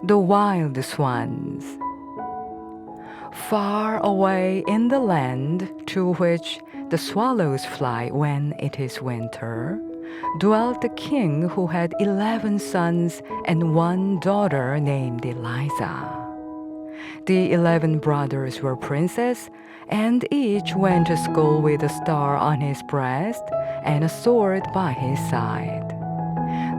The wild swans. Far away in the land to which the swallows fly when it is winter, dwelt a king who had 11 sons and 1 daughter named Eliza. The 11 brothers were princes, and each went to school with a star on his breast and a sword by his side.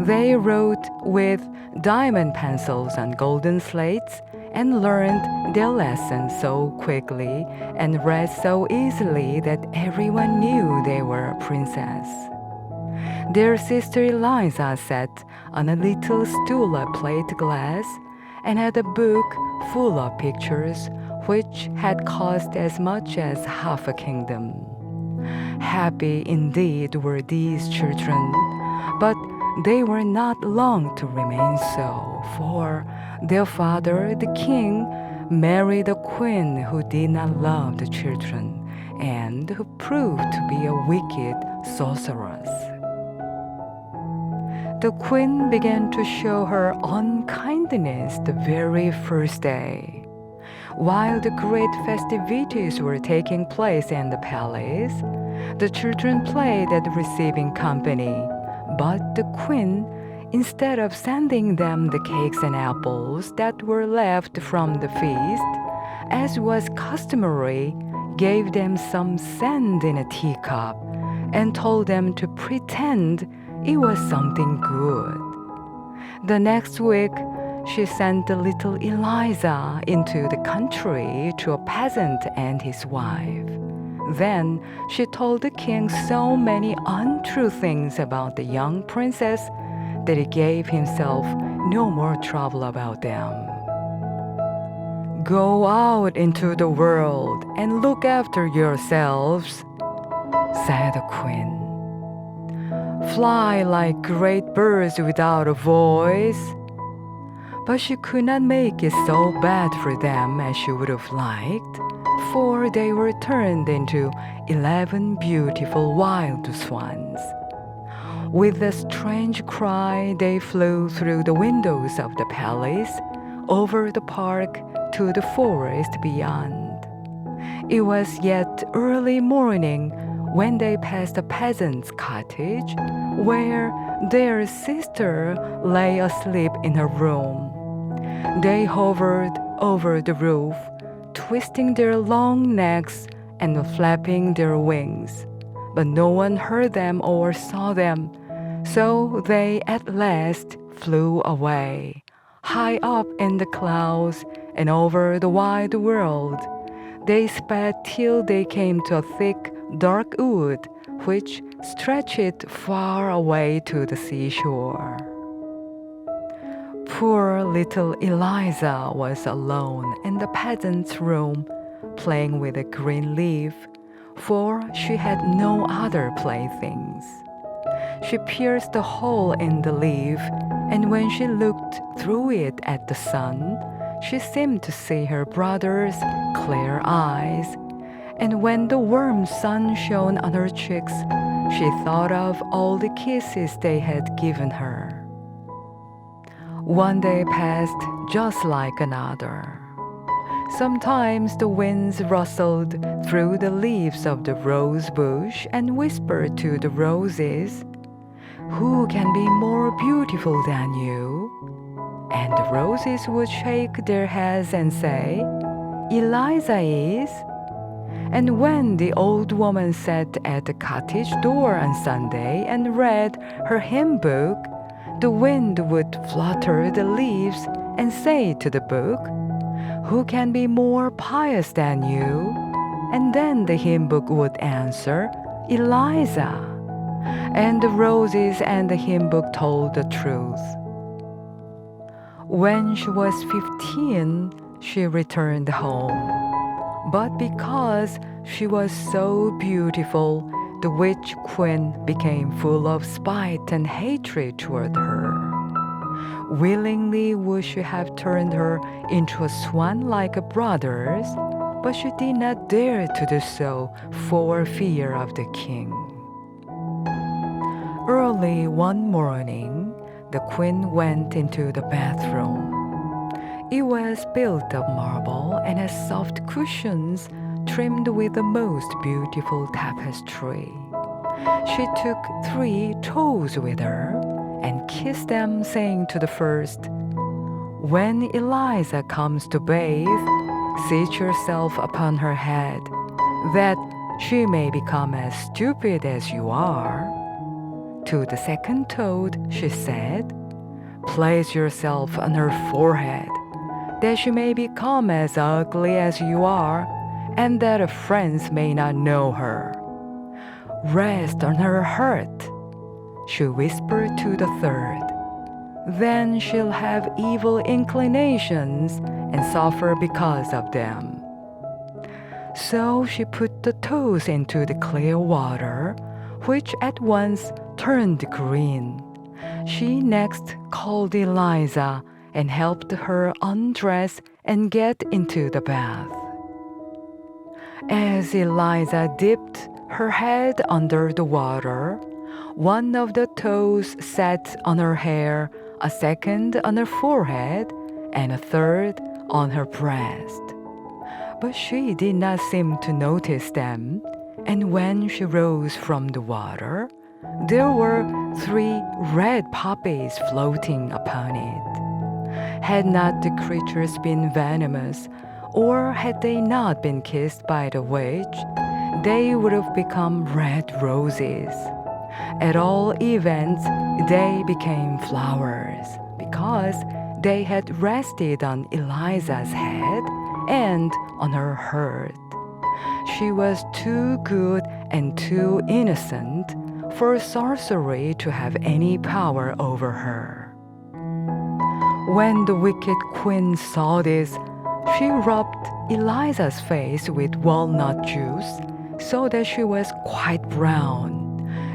They wrote with diamond pencils on golden slates and learned their lessons so quickly and read so easily that everyone knew they were a princess. Their sister Eliza sat on a little stool of plate glass and had a book full of pictures which had cost as much as half a kingdom. Happy indeed were these children, but they were not long to remain so, for their father, the king, married a queen who did not love the children and who proved to be a wicked sorceress. The queen began to show her unkindness the very first day. While the great festivities were taking place in the palace, the children played at receiving company, but the queen, instead of sending them the cakes and apples that were left from the feast, as was customary, gave them some sand in a teacup and told them to pretend it was something good. The next week, she sent the little Eliza into the country to a peasant and his wife. Then she told the king so many untrue things about the young princess that he gave himself no more trouble about them. "Go out into the world and look after yourselves," said the queen. "Fly like great birds without a voice." But she could not make it so bad for them as she would have liked, for they were turned into 11 beautiful wild swans. With a strange cry, they flew through the windows of the palace, over the park, to the forest beyond. It was yet early morning when they passed a peasant's cottage, where their sister lay asleep in her room. They hovered over the roof, twisting their long necks and flapping their wings, but no one heard them or saw them, so they at last flew away, high up in the clouds and over the wide world. They sped till they came to a thick, dark wood, which stretched far away to the seashore. Poor little Eliza was alone in the peasant's room, playing with a green leaf, for she had no other playthings. She pierced a hole in the leaf, and when she looked through it at the sun, she seemed to see her brother's clear eyes. And when the warm sun shone on her cheeks, she thought of all the kisses they had given her. One day passed just like another. Sometimes the winds rustled through the leaves of the rose bush and whispered to the roses, "Who can be more beautiful than you?" And the roses would shake their heads and say, "Eliza is." And when the old woman sat at the cottage door on Sunday and read her hymn book, the wind would flutter the leaves and say to the book, "Who can be more pious than you?" And then the hymn book would answer, "Eliza." And the roses and the hymn book told the truth. When she was 15, she returned home. But because she was so beautiful, the witch queen became full of spite and hatred toward her. Willingly would she have turned her into a swan like her brothers, but she did not dare to do so for fear of the king. Early one morning, the queen went into the bathroom. It was built of marble and had soft cushions trimmed with the most beautiful tapestry. She took 3 toes with her and kissed them, saying to the first, "When Eliza comes to bathe, seat yourself upon her head, that she may become as stupid as you are." To the second toad, she said, "Place yourself on her forehead, that she may become as ugly as you are, and that her friends may not know her. Rest on her heart," she whispered to the third. "Then she'll have evil inclinations and suffer because of them." So she put the toes into the clear water, which at once turned green. She next called Eliza and helped her undress and get into the bath. As Eliza dipped her head under the water, one of the toes sat on her hair, a second on her forehead, and a third on her breast. But she did not seem to notice them, and when she rose from the water, there were 3 red poppies floating upon it. Had not the creatures been venomous, or had they not been kissed by the witch, they would have become red roses. At all events, they became flowers, because they had rested on Eliza's head and on her heart. She was too good and too innocent for sorcery to have any power over her. When the wicked queen saw this, she rubbed Eliza's face with walnut juice so that she was quite brown.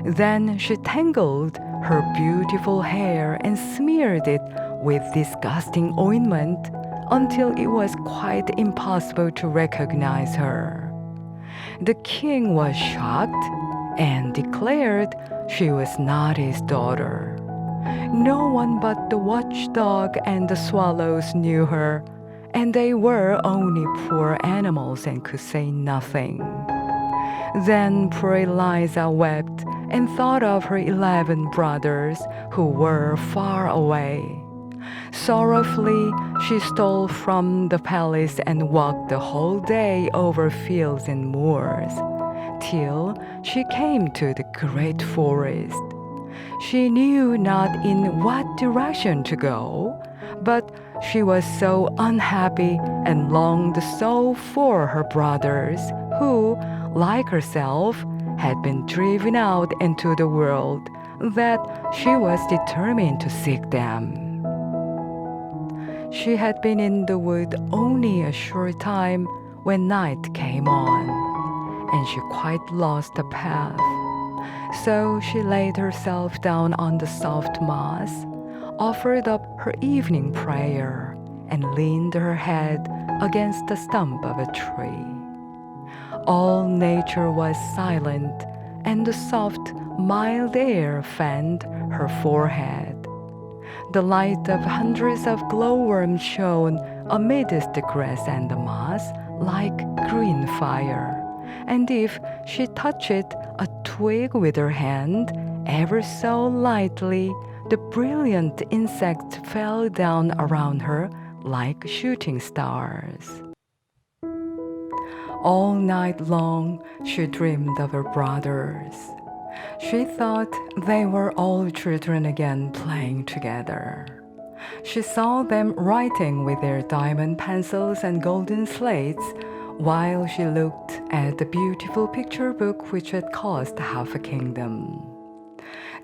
Then she tangled her beautiful hair and smeared it with disgusting ointment until it was quite impossible to recognize her. The king was shocked and declared she was not his daughter. No one but the watchdog and the swallows knew her, and they were only poor animals and could say nothing. Then poor Eliza wept and thought of her 11 brothers who were far away. Sorrowfully, she stole from the palace and walked the whole day over fields and moors, till she came to the great forest. She knew not in what direction to go, but she was so unhappy and longed so for her brothers, who, like herself, had been driven out into the world, that she was determined to seek them. She had been in the wood only a short time when night came on, and she quite lost the path. So she laid herself down on the soft moss, offered up her evening prayer, and leaned her head against the stump of a tree. All nature was silent, and the soft, mild air fanned her forehead. The light of hundreds of glowworms shone amidst the grass and the moss like green fire, and if she touched a twig with her hand, ever so lightly, the brilliant insects fell down around her like shooting stars. All night long, she dreamed of her brothers. She thought they were all children again playing together. She saw them writing with their diamond pencils and golden slates, while she looked at the beautiful picture book which had cost half a kingdom.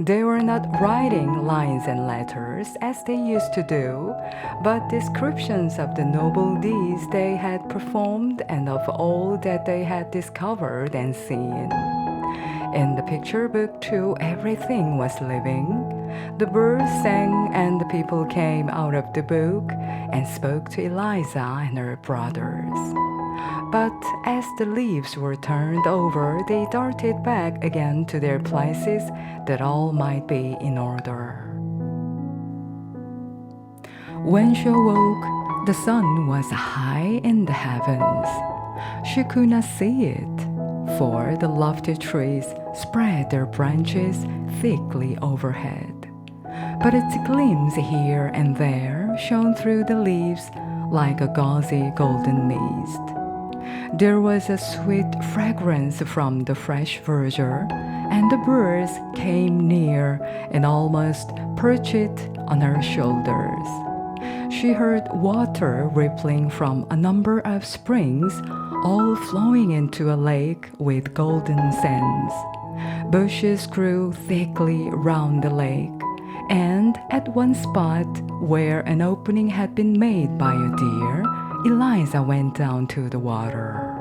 They were not writing lines and letters as they used to do, but descriptions of the noble deeds they had performed and of all that they had discovered and seen. In the picture book, too, everything was living. The birds sang, and the people came out of the book and spoke to Eliza and her brothers. But as the leaves were turned over, they darted back again to their places, that all might be in order. When she awoke, The sun was high in the heavens. She could not see it, for the lofty trees spread their branches thickly overhead. But its gleams here and there shone through the leaves like a gauzy golden mist. There was a sweet fragrance from the fresh verdure, and the birds came near and almost perched on her shoulders. She heard water rippling from a number of springs, all flowing into a lake with golden sands. Bushes grew thickly round the lake, and at one spot where an opening had been made by a deer, Eliza went down to the water.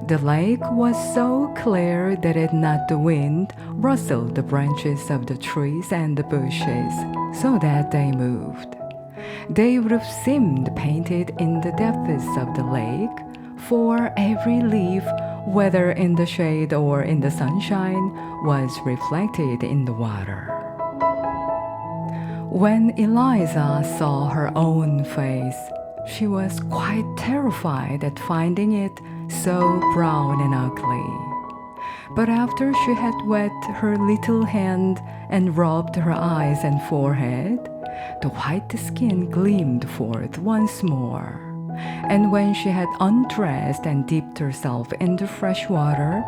The lake was so clear that not the wind rustled the branches of the trees and the bushes so that they moved. They would have seemed painted in the depths of the lake, for every leaf, whether in the shade or in the sunshine, was reflected in the water. When Eliza saw her own face, she was quite terrified at finding it so brown and ugly. But after she had wet her little hand and rubbed her eyes and forehead, the white skin gleamed forth once more. And when she had undressed and dipped herself in the fresh water,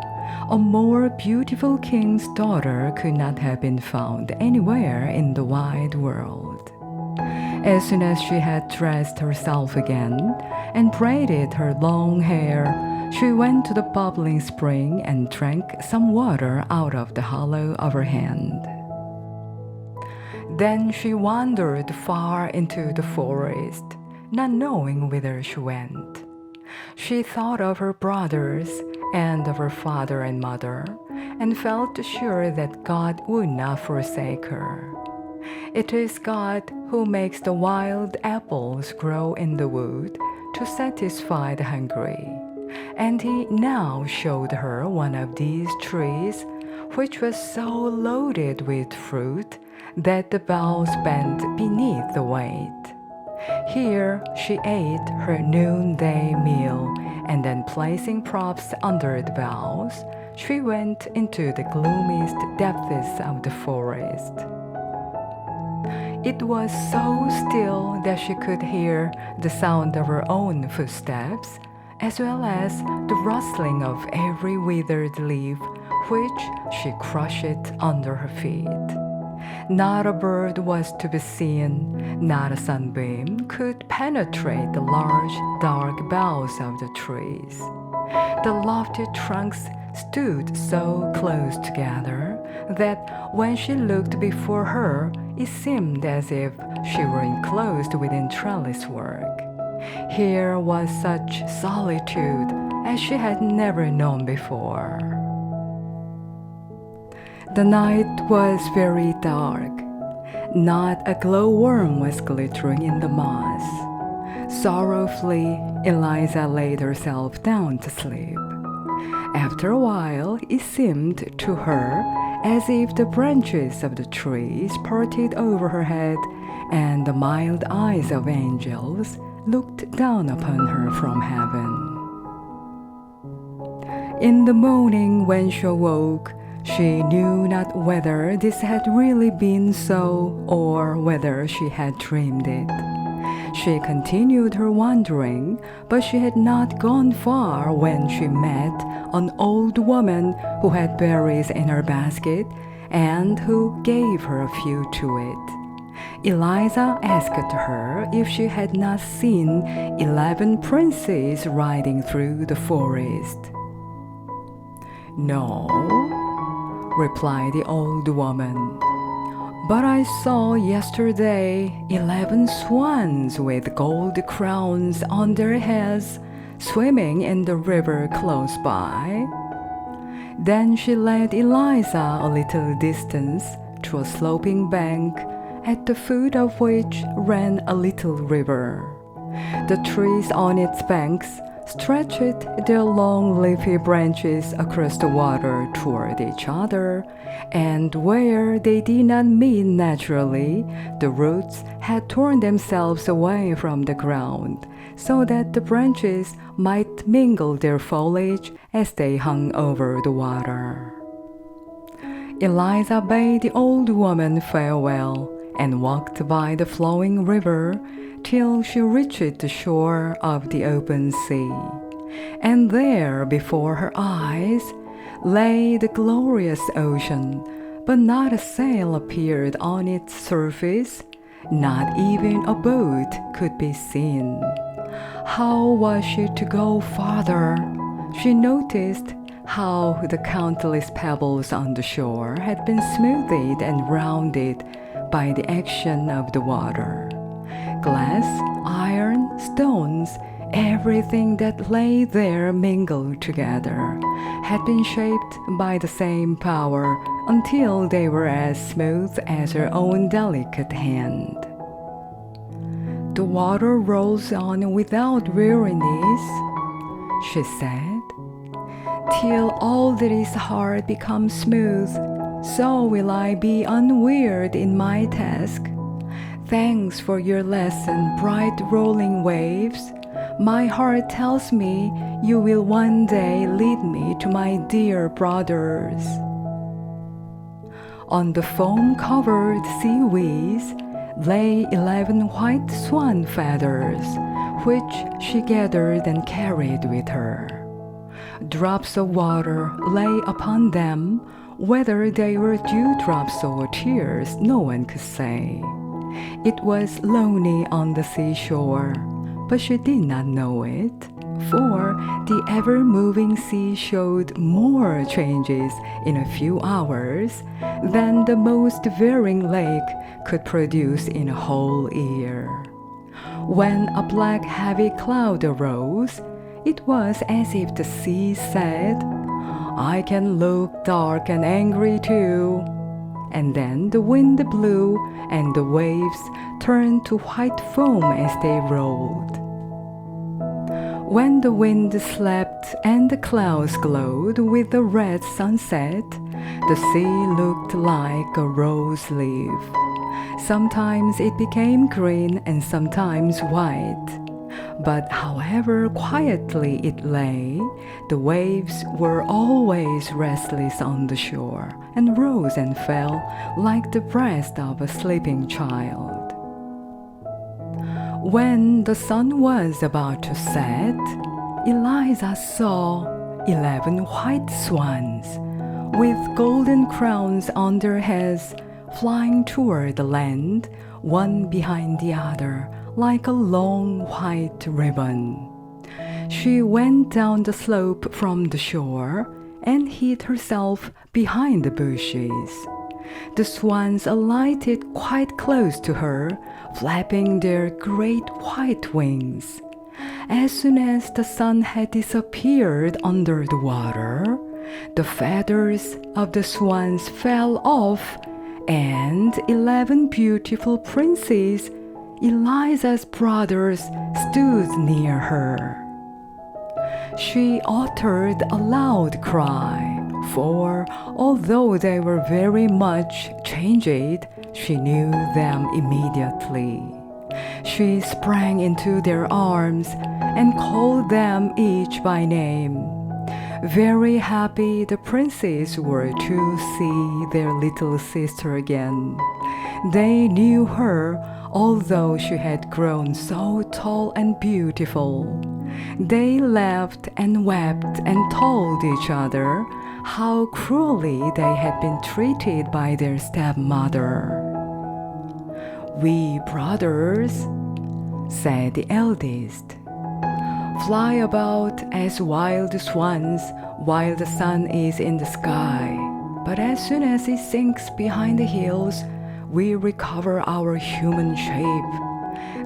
a more beautiful king's daughter could not have been found anywhere in the wide world. As soon as she had dressed herself again and braided her long hair, she went to the bubbling spring and drank some water out of the hollow of her hand. Then she wandered far into the forest, not knowing whither she went. She thought of her brothers and of her father and mother, and felt sure that God would not forsake her. It is God who makes the wild apples grow in the wood to satisfy the hungry. And he now showed her one of these trees, which was so loaded with fruit that the boughs bent beneath the weight. Here she ate her noonday meal, and then placing props under the boughs, she went into the gloomiest depths of the forest. It was so still that she could hear the sound of her own footsteps, as well as the rustling of every withered leaf which she crushed under her feet. Not a bird was to be seen, not a sunbeam could penetrate the large, dark boughs of the trees. The lofty trunks stood so close together that when she looked before her, it seemed as if she were enclosed within trellis work. Here was such solitude as she had never known before. The night was very dark. Not a glowworm was glittering in the moss. Sorrowfully, Eliza laid herself down to sleep. After a while, it seemed to her as if the branches of the trees parted over her head, and the mild eyes of angels looked down upon her from heaven. In the morning, when she awoke, she knew not whether this had really been so or whether she had dreamed it. She continued her wandering, but she had not gone far when she met an old woman who had berries in her basket and who gave her a few to it. Eliza asked her if she had not seen 11 princes riding through the forest. "No," replied the old woman, "but I saw yesterday 11 swans with gold crowns on their heads swimming in the river close by." Then she led Eliza a little distance to a sloping bank, at the foot of which ran a little river. The trees on its banks stretched their long leafy branches across the water toward each other, and where they did not meet naturally, the roots had torn themselves away from the ground, so that the branches might mingle their foliage as they hung over the water. Eliza bade the old woman farewell and walked by the flowing river till she reached the shore of the open sea. And there before her eyes lay the glorious ocean, but not a sail appeared on its surface, not even a boat could be seen. How was she to go farther? She noticed how the countless pebbles on the shore had been smoothed and rounded by the action of the water. Glass, iron, stones, everything that lay there mingled together, had been shaped by the same power until they were as smooth as her own delicate hand. The water rolls on without weariness, she said, till all that is hard becomes smooth. So will I be unwearied in my task. Thanks for your lesson, bright rolling waves. My heart tells me you will one day lead me to my dear brothers. On the foam-covered seaweeds lay 11 white swan feathers, which she gathered and carried with her. Drops of water lay upon them. Whether they were dewdrops or tears, no one could say. It was lonely on the seashore, but she did not know it, for the ever-moving sea showed more changes in a few hours than the most varying lake could produce in a whole year. When a black heavy cloud arose, it was as if the sea said, I can look dark and angry too. And then the wind blew and the waves turned to white foam as they rolled. When the wind slept and the clouds glowed with the red sunset, the sea looked like a rose leaf. Sometimes it became green and sometimes white. But however quietly it lay, the waves were always restless on the shore and rose and fell like the breast of a sleeping child. When the sun was about to set, Eliza saw 11 white swans with golden crowns on their heads flying toward the land, one behind the other, like a long white ribbon. She went down the slope from the shore and hid herself behind the bushes. The swans alighted quite close to her, flapping their great white wings. As soon as the sun had disappeared under the water, the feathers of the swans fell off, and 11 beautiful princes, Eliza's brothers, stood near her. She uttered a loud cry, for although they were very much changed, she knew them immediately. She sprang into their arms and called them each by name. Very happy the princes were to see their little sister again. They knew her, although she had grown so tall and beautiful. They laughed and wept and told each other how cruelly they had been treated by their stepmother. "We brothers," said the eldest, "fly about as wild swans while the sun is in the sky, but as soon as it sinks behind the hills, we recover our human shape.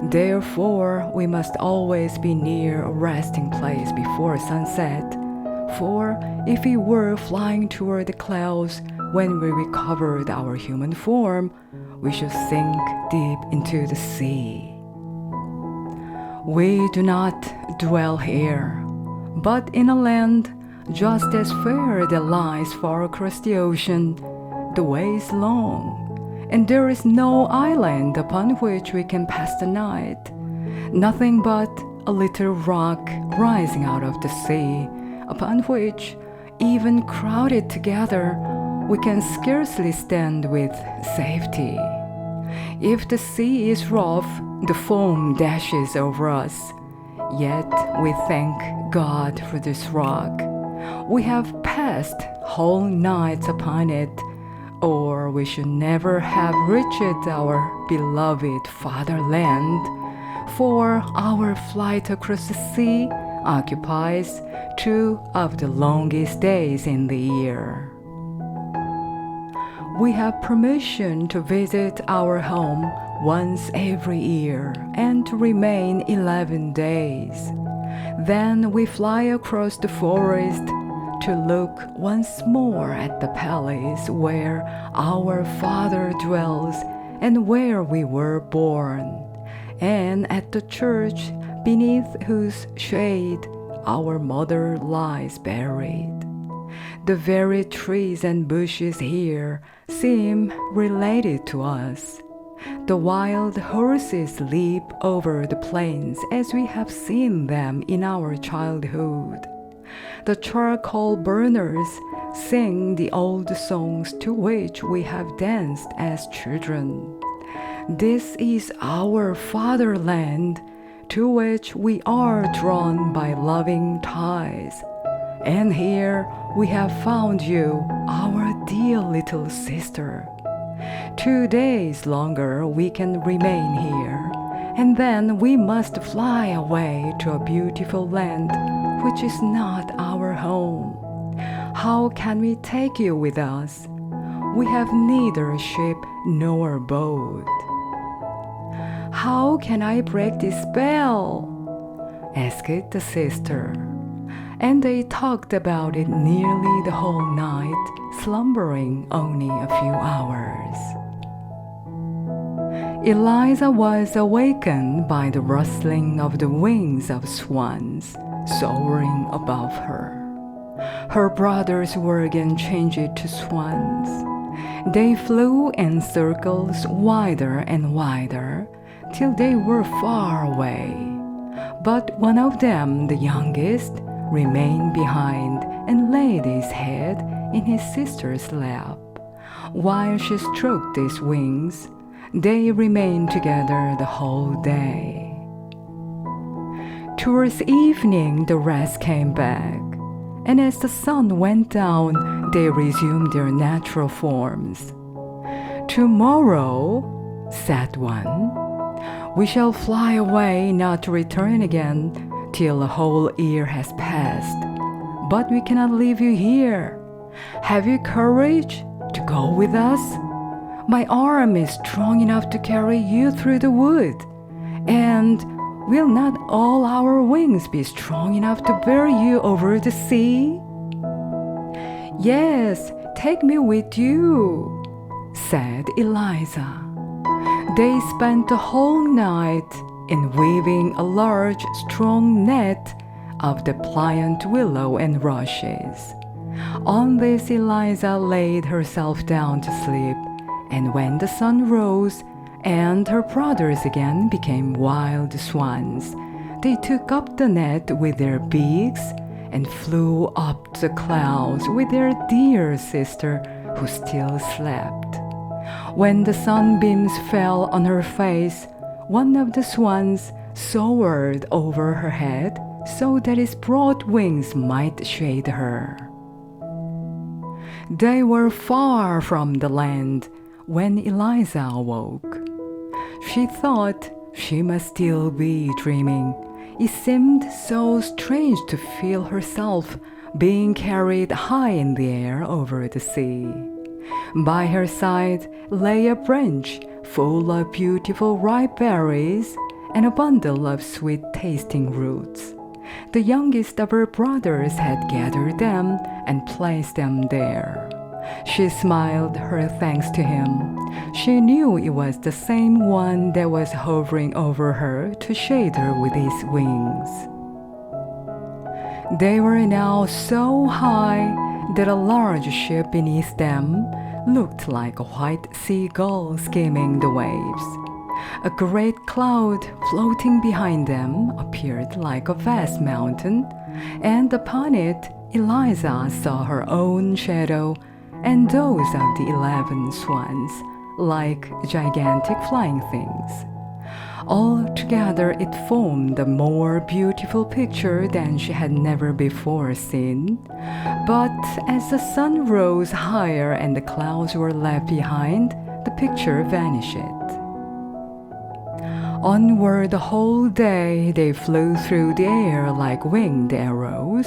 Therefore, we must always be near a resting place before sunset, for if we were flying toward the clouds when we recovered our human form, we should sink deep into the sea. We do not dwell here, But in a land just as fair that lies far across the ocean, the way is long, and there is no island upon which we can pass the night. Nothing but a little rock rising out of the sea, upon which, even crowded together, we can scarcely stand with safety. If the sea is rough, the foam dashes over us. Yet we thank God for this rock. We have passed whole nights upon it, or we should never have reached our beloved fatherland, for our flight across the sea occupies 2 of the longest days in the year. We have permission to visit our home once every year and to remain 11 days. Then we fly across the forest to look once more at the palace where our father dwells and where we were born, and at the church beneath whose shade our mother lies buried. The very trees and bushes here seem related to us. The wild horses leap over the plains as we have seen them in our childhood. The charcoal burners sing the old songs to which we have danced as children. This is our fatherland, to which we are drawn by loving ties. And here we have found you, our dear little sister. 2 days longer we can remain here, and then we must fly away to a beautiful land which is not our home. How can we take you with us? We have neither ship nor boat. How can I break this spell? Asked the sister. And they talked about it nearly the whole night, slumbering only a few hours. Eliza was awakened by the rustling of the wings of swans soaring above her. Her brothers were again changed to swans. They flew in circles wider and wider till they were far away. But one of them, the youngest, remained behind and laid his head in his sister's lap. While she stroked his wings, they remained together the whole day. Towards evening, the rest came back, and as the sun went down, they resumed their natural forms. "Tomorrow," said one, "we shall fly away, not to return again till a whole year has passed. But we cannot leave you here. Have you courage to go with us? My arm is strong enough to carry you through the wood. And will not all our wings be strong enough to bear you over the sea?" "Yes, take me with you," said Eliza. They spent the whole night in weaving a large, strong net of the pliant willow and rushes. On this Eliza laid herself down to sleep, and when the sun rose and her brothers again became wild swans, they took up the net with their beaks and flew up the clouds with their dear sister who still slept. When the sunbeams fell on her face, one of the swans soared over her head so that its broad wings might shade her. They were far from the land when Eliza awoke. She thought she must still be dreaming. It seemed so strange to feel herself being carried high in the air over the sea. By her side lay a branch full of beautiful ripe berries and a bundle of sweet-tasting roots. The youngest of her brothers had gathered them and placed them there. She smiled her thanks to him. She knew it was the same one that was hovering over her to shade her with his wings. They were now so high that a large ship beneath them looked like a white seagull skimming the waves. A great cloud floating behind them appeared like a vast mountain, and upon it Eliza saw her own shadow and those of the 11 swans, like gigantic flying things. Altogether, it formed a more beautiful picture than she had never before seen. But as the sun rose higher and the clouds were left behind, the picture vanished. Onward the whole day they flew through the air like winged arrows,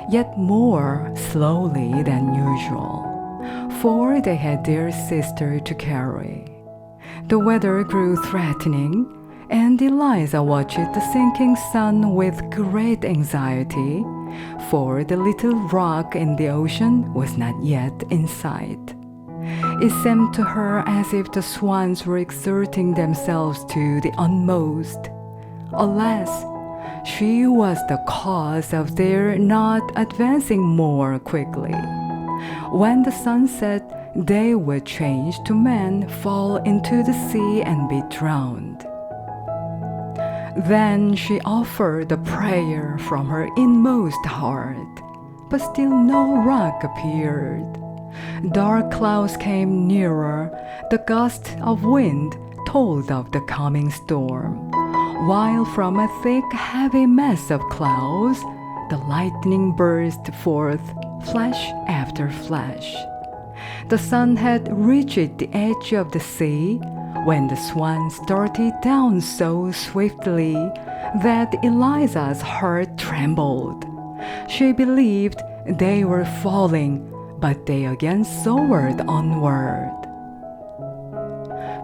yet more slowly than usual, for they had their sister to carry. The weather grew threatening, and Eliza watched the sinking sun with great anxiety, for the little rock in the ocean was not yet in sight. It seemed to her as if the swans were exerting themselves to the utmost. Alas, she was the cause of their not advancing more quickly. When the sun set, they would change to men, fall into the sea, and be drowned. Then she offered a prayer from her inmost heart, but still no rock appeared. Dark clouds came nearer. The gust of wind told of the coming storm, while from a thick, heavy mass of clouds, the lightning burst forth, flash after flash. The sun had reached the edge of the sea when the swans darted down so swiftly that Eliza's heart trembled. She believed they were falling, but they again soared onward.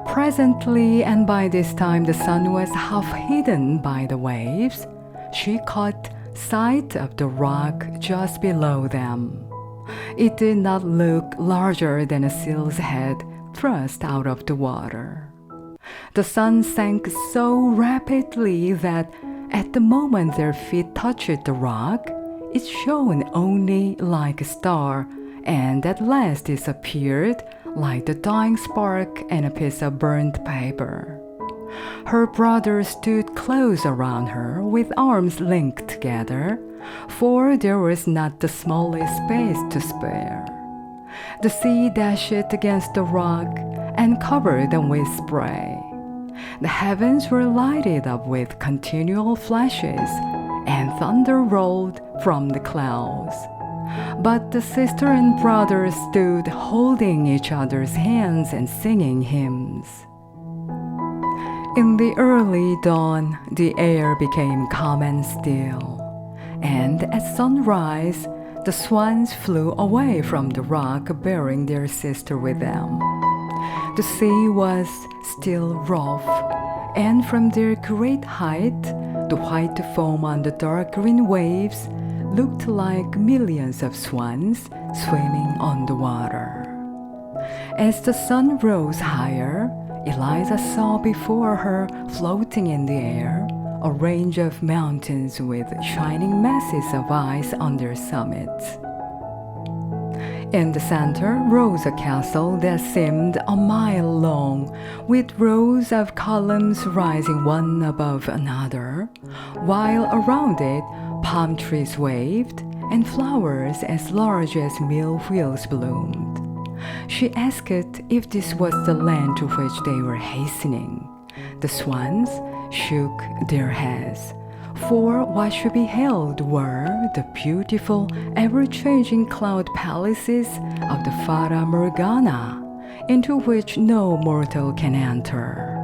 Presently, and by this time the sun was half hidden by the waves, she caught sight of the rock just below them. It did not look larger than a seal's head thrust out of the water. The sun sank so rapidly that at the moment their feet touched the rock, it shone only like a star, and at last disappeared like the dying spark in a piece of burnt paper. Her brother stood close around her with arms linked together, for there was not the smallest space to spare. The sea dashed against the rock and covered them with spray. The heavens were lighted up with continual flashes, and thunder rolled from the clouds. But the sister and brother stood holding each other's hands and singing hymns. In the early dawn, the air became calm and still, and at sunrise, the swans flew away from the rock bearing their sister with them. The sea was still rough, and from their great height, the white foam on the dark green waves looked like millions of swans swimming on the water. As the sun rose higher, Eliza saw before her, floating in the air, a range of mountains with shining masses of ice on their summits. In the center rose a castle that seemed a mile long, with rows of columns rising one above another, while around it palm trees waved and flowers as large as mill wheels bloomed. She asked if this was the land to which they were hastening. The swans shook their heads, for what she beheld were the beautiful, ever-changing cloud palaces of the Fata Morgana, into which no mortal can enter.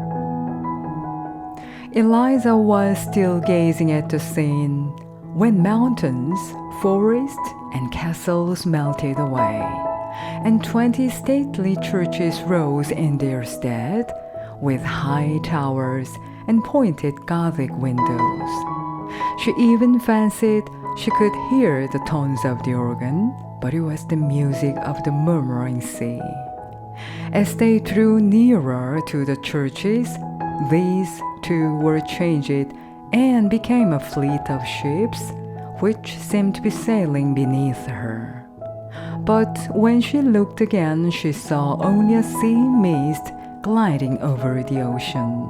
Eliza was still gazing at the scene when mountains, forests, and castles melted away, and 20 stately churches rose in their stead, with high towers and pointed Gothic windows. She even fancied she could hear the tones of the organ, but it was the music of the murmuring sea. As they drew nearer to the churches, these too were changed and became a fleet of ships, which seemed to be sailing beneath her. But when she looked again, she saw only a sea mist gliding over the ocean.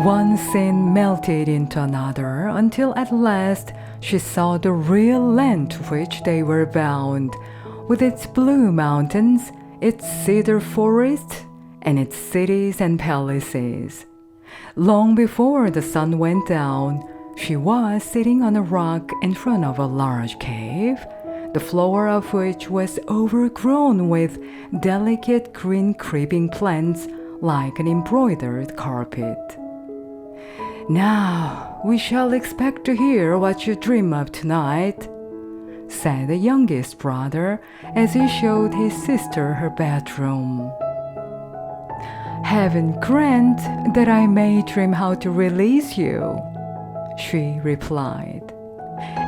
One scene melted into another until at last she saw the real land to which they were bound, with its blue mountains, its cedar forests, and its cities and palaces. Long before the sun went down, she was sitting on a rock in front of a large cave, the floor of which was overgrown with delicate green creeping plants like an embroidered carpet. "Now we shall expect to hear what you dream of tonight," said the youngest brother as he showed his sister her bedroom. "Heaven grant that I may dream how to release you," she replied.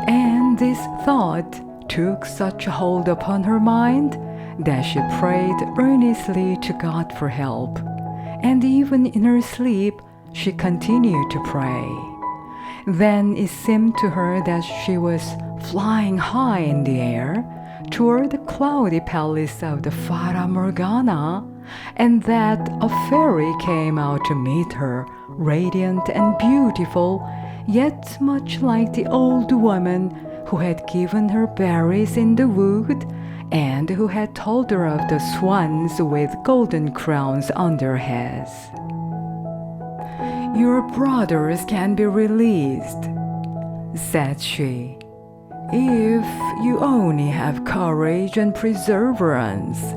And this thought took such a hold upon her mind that she prayed earnestly to God for help, and even in her sleep she continued to pray. Then it seemed to her that she was flying high in the air toward the cloudy palace of the Fata Morgana, and that a fairy came out to meet her, radiant and beautiful, yet much like the old woman who had given her berries in the wood and who had told her of the swans with golden crowns on their heads. "Your brothers can be released," said she, "if you only have courage and perseverance.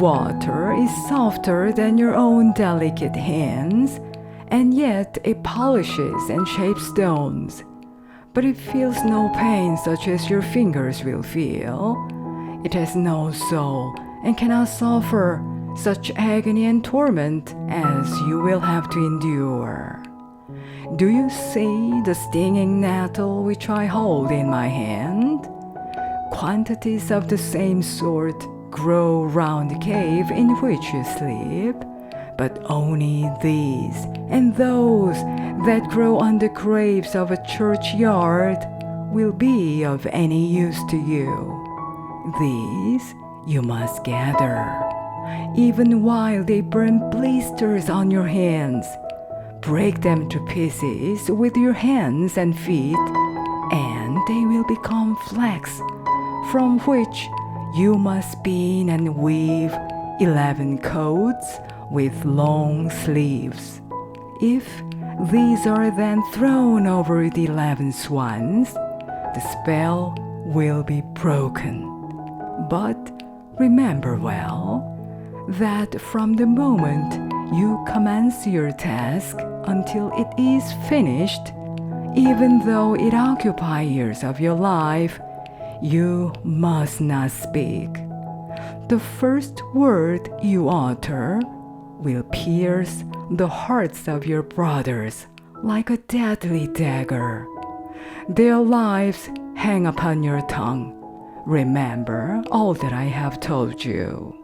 Water is softer than your own delicate hands, and yet it polishes and shapes stones. But it feels no pain such as your fingers will feel. It has no soul and cannot suffer such agony and torment as you will have to endure. Do you see the stinging nettle which I hold in my hand? Quantities of the same sort grow round the cave in which you sleep, but only these and those that grow on the graves of a churchyard will be of any use to you. These you must gather, even while they burn blisters on your hands. Break them to pieces with your hands and feet, and they will become flax, from which you must spin and weave 11 coats with long sleeves. If these are then thrown over the 11 swans, the spell will be broken. But remember well that from the moment you commence your task until it is finished, even though it occupy years of your life, you must not speak. The first word you utter will pierce the hearts of your brothers like a deadly dagger. Their lives hang upon your tongue. Remember all that I have told you."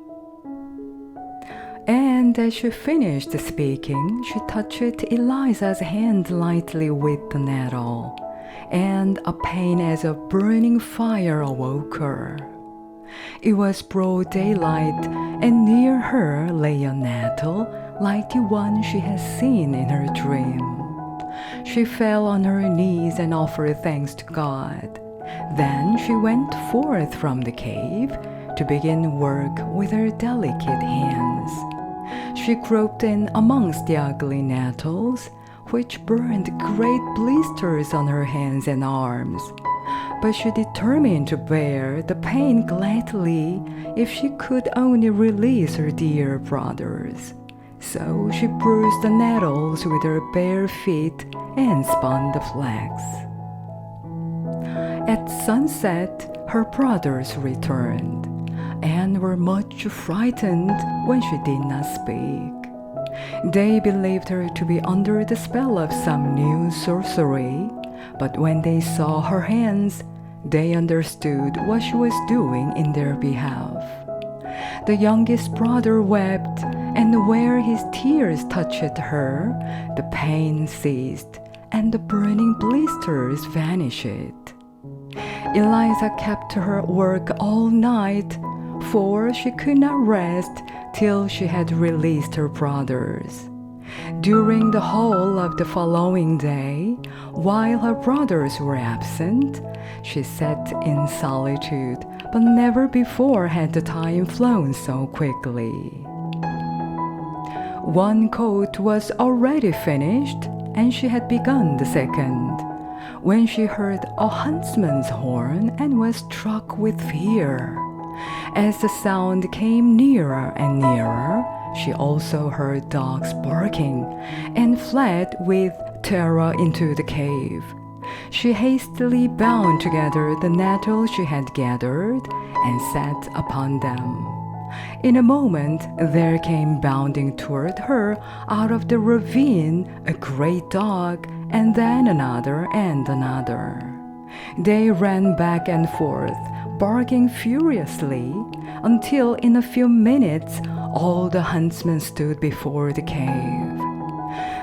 And as she finished speaking, she touched Eliza's hand lightly with the nettle, and a pain as of burning fire awoke her. It was broad daylight, and near her lay a nettle like the one she had seen in her dream. She fell on her knees and offered thanks to God. Then she went forth from the cave to begin work with her delicate hands. She groped in amongst the ugly nettles, which burned great blisters on her hands and arms. But she determined to bear the pain gladly if she could only release her dear brothers. So she bruised the nettles with her bare feet and spun the flax. At sunset, her brothers returned, and were much frightened when she did not speak. They believed her to be under the spell of some new sorcery, but when they saw her hands, they understood what she was doing in their behalf. The youngest brother wept, and where his tears touched her, the pain ceased, and and the burning blisters vanished. Eliza kept her work all night, for she could not rest till she had released her brothers. During the whole of the following day, while her brothers were absent, she sat in solitude, but never before had the time flown so quickly. One coat was already finished, and she had begun the second, when she heard a huntsman's horn and was struck with fear. As the sound came nearer and nearer, she also heard dogs barking and fled with terror into the cave. She hastily bound together the nettles she had gathered and sat upon them. In a moment, there came bounding toward her out of the ravine a great dog, and then another and another. They ran back and forth, barking furiously, until in a few minutes all the huntsmen stood before the cave.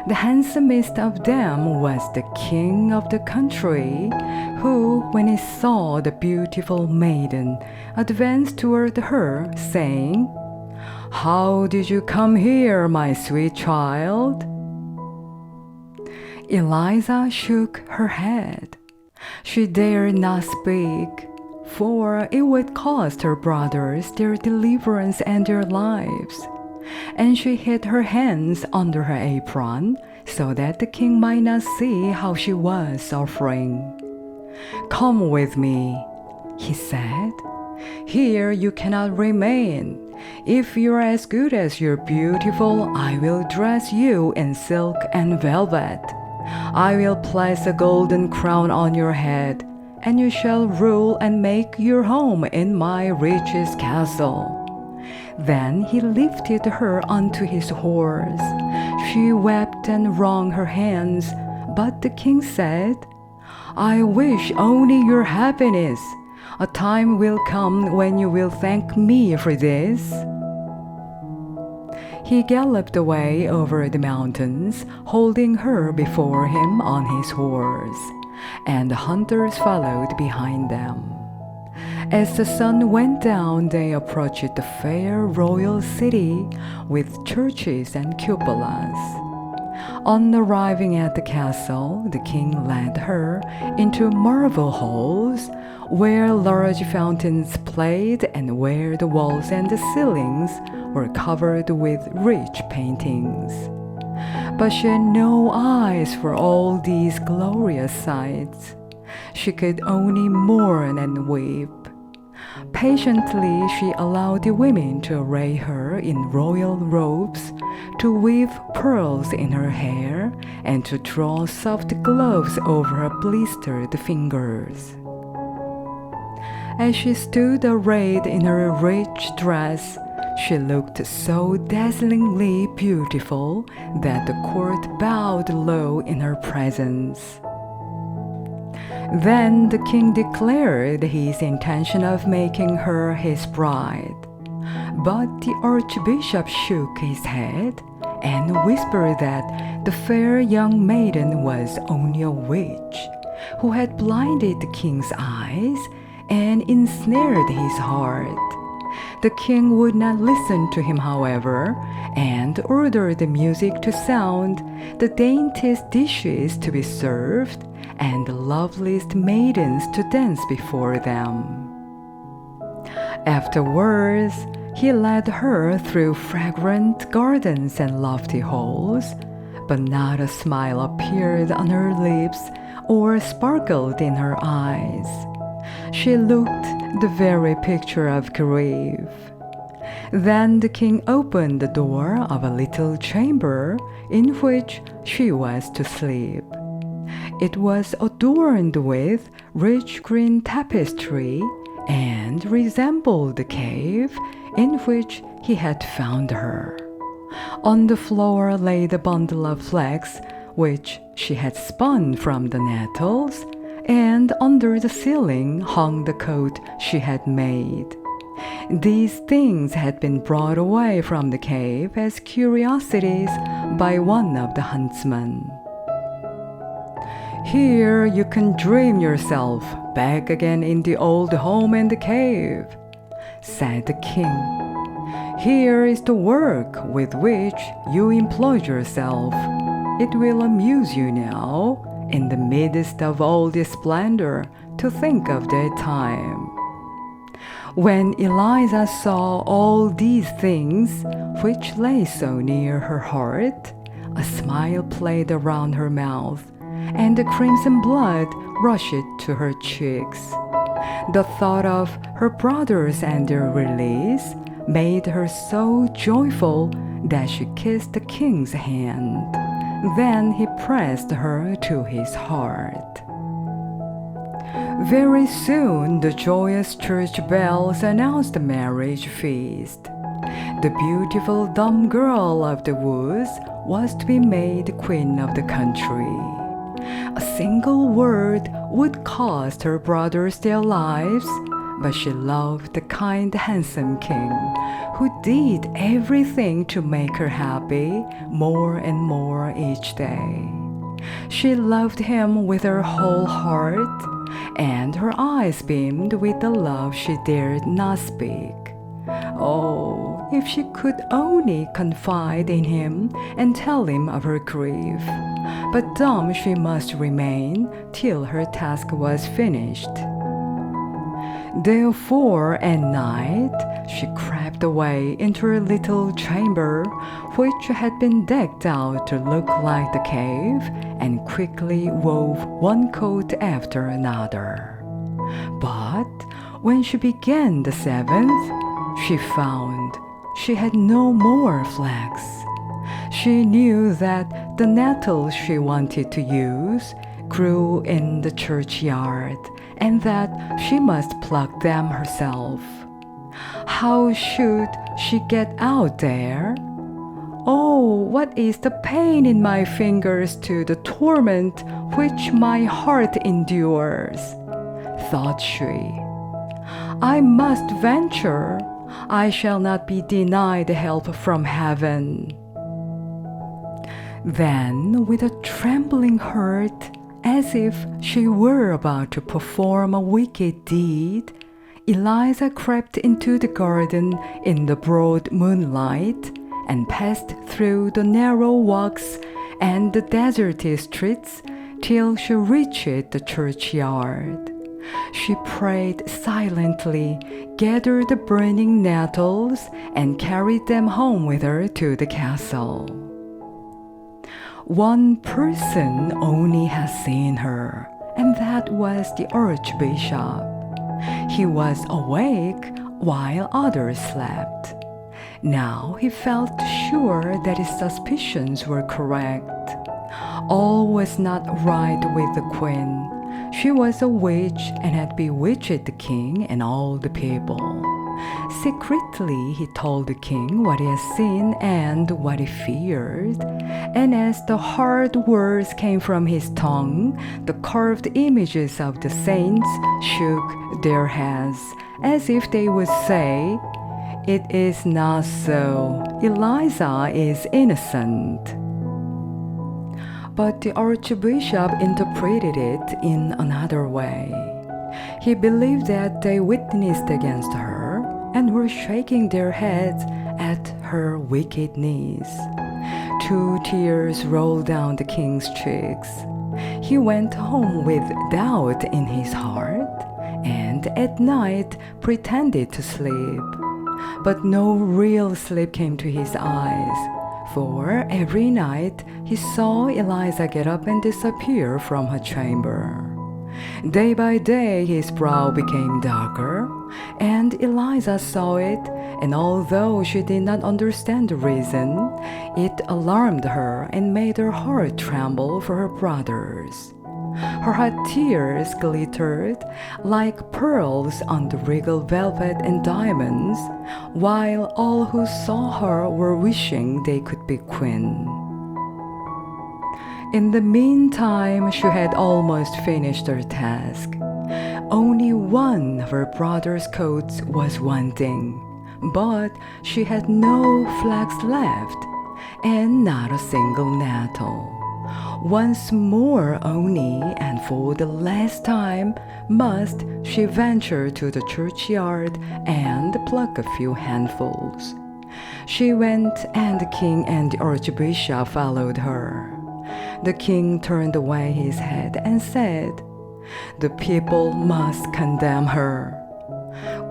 The handsomest of them was the king of the country, who, when he saw the beautiful maiden, advanced toward her, saying, "How did you come here, my sweet child?" Eliza shook her head. She dared not speak, for it would cost her brothers their deliverance and their lives. And she hid her hands under her apron, so that the king might not see how she was suffering. "Come with me," he said. "Here you cannot remain. If you are as good as you're beautiful, I will dress you in silk and velvet. I will place a golden crown on your head, and you shall rule and make your home in my richest castle." Then he lifted her onto his horse. She wept and wrung her hands, but the king said, "I wish only your happiness. A time will come when you will thank me for this." He galloped away over the mountains, holding her before him on his horse, and the hunters followed behind them. As the sun went down, they approached the fair royal city with churches and cupolas. On arriving at the castle, the king led her into marble halls, where large fountains played and where the walls and the ceilings were covered with rich paintings. But she had no eyes for all these glorious sights. She could only mourn and weep. Patiently, she allowed the women to array her in royal robes, to weave pearls in her hair, and to draw soft gloves over her blistered fingers. As she stood arrayed in her rich dress, she looked so dazzlingly beautiful that the court bowed low in her presence. Then the king declared his intention of making her his bride. But the archbishop shook his head and whispered that the fair young maiden was only a witch who had blinded the king's eyes and ensnared his heart. The king would not listen to him, however, and ordered the music to sound, the daintiest dishes to be served, and the loveliest maidens to dance before them. Afterwards, he led her through fragrant gardens and lofty halls, but not a smile appeared on her lips or sparkled in her eyes. She looked the very picture of grief. Then the king opened the door of a little chamber in which she was to sleep. It was adorned with rich green tapestry and resembled the cave in which he had found her. On the floor lay the bundle of flax which she had spun from the nettles, and under the ceiling hung the coat she had made. These things had been brought away from the cave as curiosities by one of the huntsmen. Here you can dream yourself back again in the old home and the cave, said the king. Here is the work with which you employed yourself. It will amuse you now, in the midst of all this splendor, to think of that time. When Eliza saw all these things, which lay so near her heart, a smile played around her mouth, and the crimson blood rushed to her cheeks. The thought of her brothers and their release made her so joyful that she kissed the king's hand. Then he pressed her to his heart. Very soon the joyous church bells announced the marriage feast. The beautiful dumb girl of the woods was to be made queen of the country. A single word would cost her brothers their lives, but she loved the kind, handsome king, who did everything to make her happy more and more each day. She loved him with her whole heart, and her eyes beamed with the love she dared not speak. Oh, if she could only confide in him and tell him of her grief. But dumb she must remain till her task was finished. Therefore, at night, she crept away into her little chamber, which had been decked out to look like the cave, and quickly wove one coat after another. But when she began the seventh, she found she had no more flax. She knew that the nettles she wanted to use grew in the churchyard, and that she must pluck them herself. How should she get out there? Oh, what is the pain in my fingers to the torment which my heart endures? Thought she. I must venture. I shall not be denied help from heaven. Then, with a trembling heart, as if she were about to perform a wicked deed, Eliza crept into the garden in the broad moonlight and passed through the narrow walks and the deserted streets till she reached the churchyard. She prayed silently, gathered the burning nettles, and carried them home with her to the castle. One person only has seen her, and that was the archbishop. He was awake while others slept. Now he felt sure that his suspicions were correct. All was not right with the queen. She was a witch and had bewitched the king and all the people. Secretly, he told the king what he had seen and what he feared. And as the hard words came from his tongue, the carved images of the saints shook their heads, as if they would say, "It is not so. Eliza is innocent." But the archbishop interpreted it in another way. He believed that they witnessed against her and were shaking their heads at her wickedness. 2 tears rolled down the king's cheeks. He went home with doubt in his heart, and at night pretended to sleep. But no real sleep came to his eyes, for every night he saw Eliza get up and disappear from her chamber. Day by day his brow became darker, and Eliza saw it, and although she did not understand the reason, it alarmed her and made her heart tremble for her brothers. Her hot tears glittered like pearls on the regal velvet and diamonds, while all who saw her were wishing they could be queen. In the meantime, she had almost finished her task. Only one of her brother's coats was wanting, but she had no flax left, and not a single nettle. Once more only, and for the last time, must she venture to the churchyard and pluck a few handfuls. She went, and the king and the archbishop followed her. The king turned away his head and said, "The people must condemn her."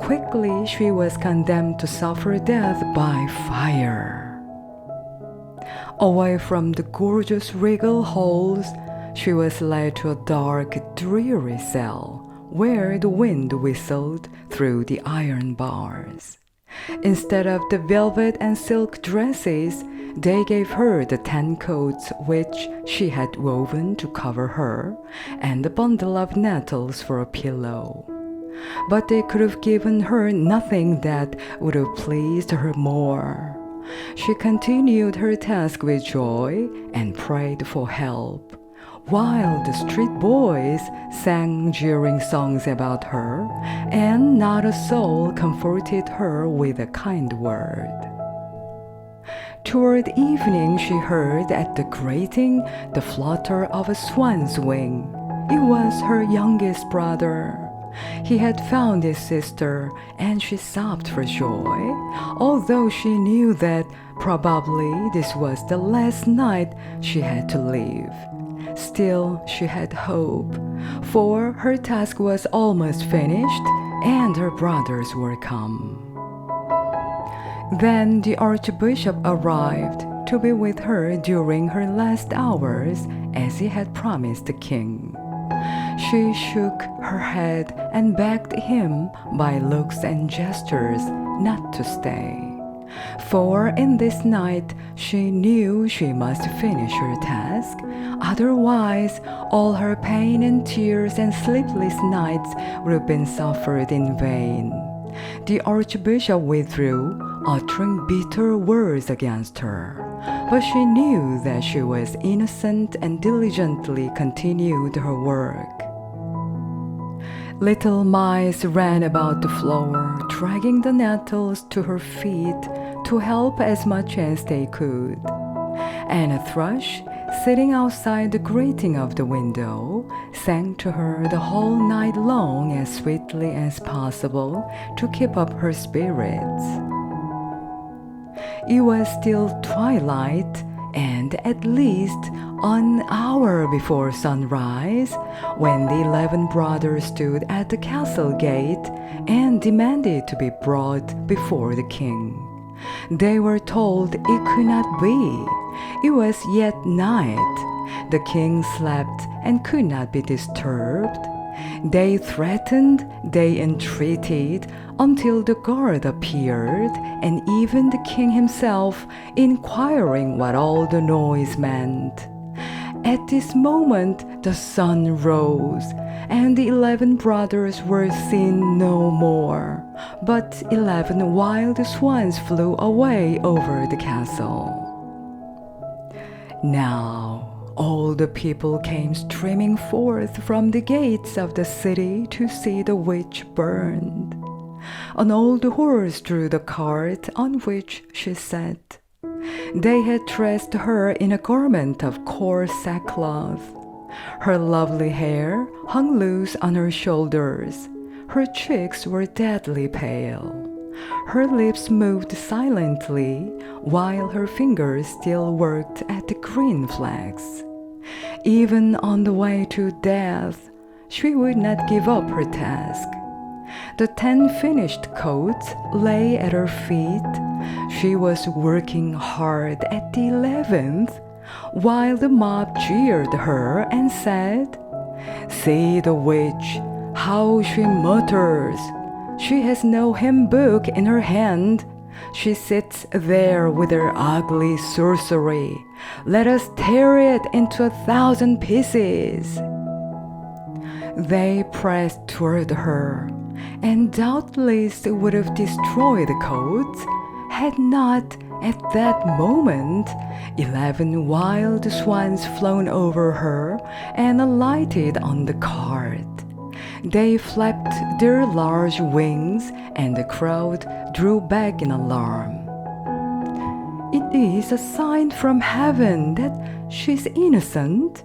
Quickly she was condemned to suffer death by fire. Away from the gorgeous regal halls, she was led to a dark, dreary cell, where the wind whistled through the iron bars. Instead of the velvet and silk dresses, they gave her the 10 coats which she had woven to cover her, and a bundle of nettles for a pillow. But they could have given her nothing that would have pleased her more. She continued her task with joy and prayed for help, while the street boys sang jeering songs about her, and not a soul comforted her with a kind word. Toward evening she heard at the grating the flutter of a swan's wing. It was her youngest brother. He had found his sister, and she sobbed for joy, although she knew that probably this was the last night she had to live. Still, she had hope, for her task was almost finished, and her brothers were come. Then the archbishop arrived to be with her during her last hours, as he had promised the king. She shook her head and begged him by looks and gestures not to stay. For in this night she knew she must finish her task, otherwise all her pain and tears and sleepless nights would have been suffered in vain. The archbishop withdrew, uttering bitter words against her, but she knew that she was innocent and diligently continued her work. Little mice ran about the floor, dragging the nettles to her feet to help as much as they could. And a thrush, sitting outside the grating of the window, sang to her the whole night long as sweetly as possible to keep up her spirits. It was still twilight, and at least an hour before sunrise, when the 11 brothers stood at the castle gate and demanded to be brought before the king. They were told it could not be. It was yet night. The king slept and could not be disturbed. They threatened, they entreated, until the guard appeared, and even the king himself inquiring what all the noise meant. At this moment the sun rose, and the 11 brothers were seen no more, but 11 wild swans flew away over the castle. Now all the people came streaming forth from the gates of the city to see the witch burned. An old horse drew the cart on which she sat. They had dressed her in a garment of coarse sackcloth. Her lovely hair hung loose on her shoulders. Her cheeks were deadly pale. Her lips moved silently, while her fingers still worked at the green flags. Even on the way to death, she would not give up her task. The 10 finished coats lay at her feet. She was working hard at the 11th, while the mob jeered her and said, "See the witch, how she mutters. She has no hymn book in her hand. She sits there with her ugly sorcery. Let us tear it into 1,000 pieces." They pressed toward her, and doubtless would have destroyed the coats, had not at that moment 11 wild swans flown over her and alighted on the cart. They flapped their large wings, and the crowd drew back in alarm. "It is a sign from heaven that she's innocent,"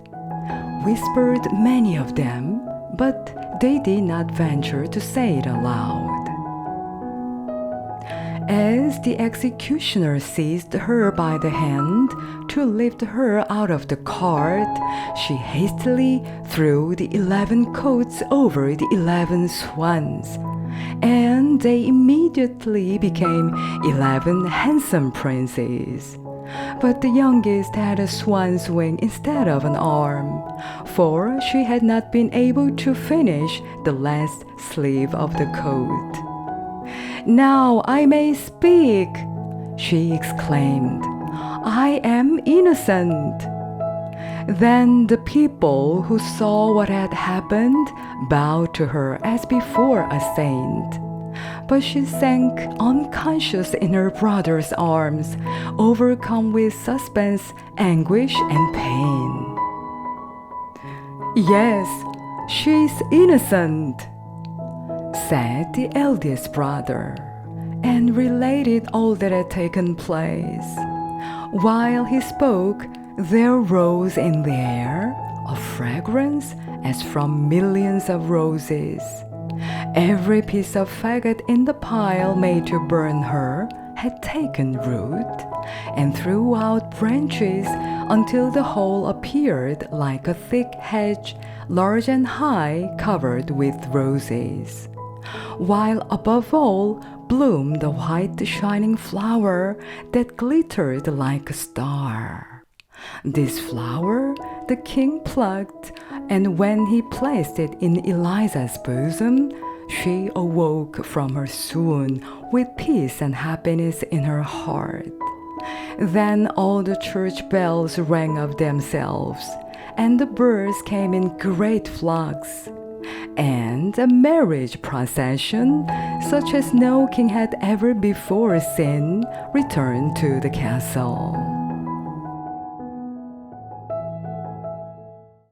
whispered many of them, but they did not venture to say it aloud. As the executioner seized her by the hand to lift her out of the cart, she hastily threw the 11 coats over the 11 swans, and they immediately became 11 handsome princes. But the youngest had a swan's wing instead of an arm, for she had not been able to finish the last sleeve of the coat. "Now I may speak," she exclaimed. "I am innocent." Then the people who saw what had happened bowed to her as before a saint. But she sank unconscious in her brother's arms, overcome with suspense, anguish, and pain. "Yes, she's innocent," said the eldest brother, and related all that had taken place. While he spoke, there rose in the air a fragrance as from millions of roses. Every piece of faggot in the pile made to burn her had taken root, and threw out branches until the whole appeared like a thick hedge, large and high, covered with roses. While above all bloomed a white shining flower that glittered like a star. This flower the king plucked, and when he placed it in Eliza's bosom, she awoke from her swoon with peace and happiness in her heart. Then all the church bells rang of themselves, and the birds came in great flocks, and a marriage procession, such as no king had ever before seen, returned to the castle.